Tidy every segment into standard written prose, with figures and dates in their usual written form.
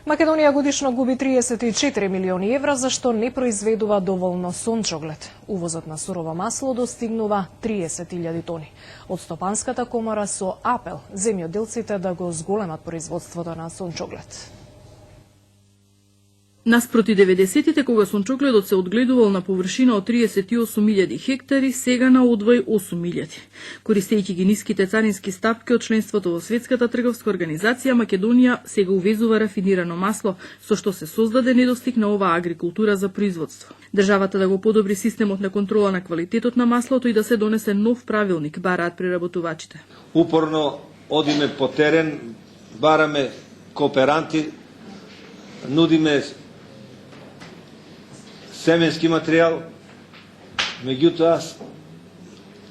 Македонија годишно губи 34 милиони евра за што не произведува доволно сончоглед. Увозот на сурово масло достигнува 30.000 тони. Од Стопанската комора со апел земјоделците да го зголемат производството на сончоглед. Наспроти 90-тите, кога сончогледот се одгледувал на површина од 38.000 хектари, сега на одвој 8.000. Користејќи ги ниските царински стапки од членството во Светската трговска организација, Македонија сега увезува рафинирано масло, со што се создаде недостиг на оваа агрикултура за производство. Државата да го подобри системот на контрола на квалитетот на маслото и да се донесе нов правилник, бараат преработувачите. Упорно одиме по терен, бараме кооперанти, нудиме семенски материјал, меѓутоа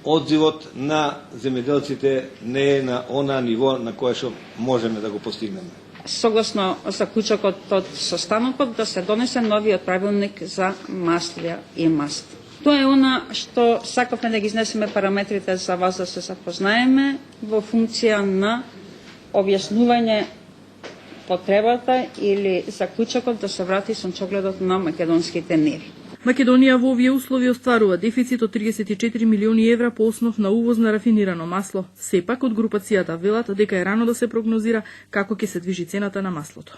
одзивот на земјоделците не е на она ниво на кое што можеме да го постигнеме. Согласно заклучокот од состанокот да се донесе новиот правилник за маслја и маст. Тоа е она што сакавме да ги изнесеме параметрите за вас да се запознаеме во функција на објаснување потребата или заклучокот да се врати сончогледот на македонските ниви. Македонија во овие услови остварува дефицит од 34 милиони евра по основ на увоз на рафинирано масло. Сепак од групацијата велат дека е рано да се прогнозира како ќе се движи цената на маслото.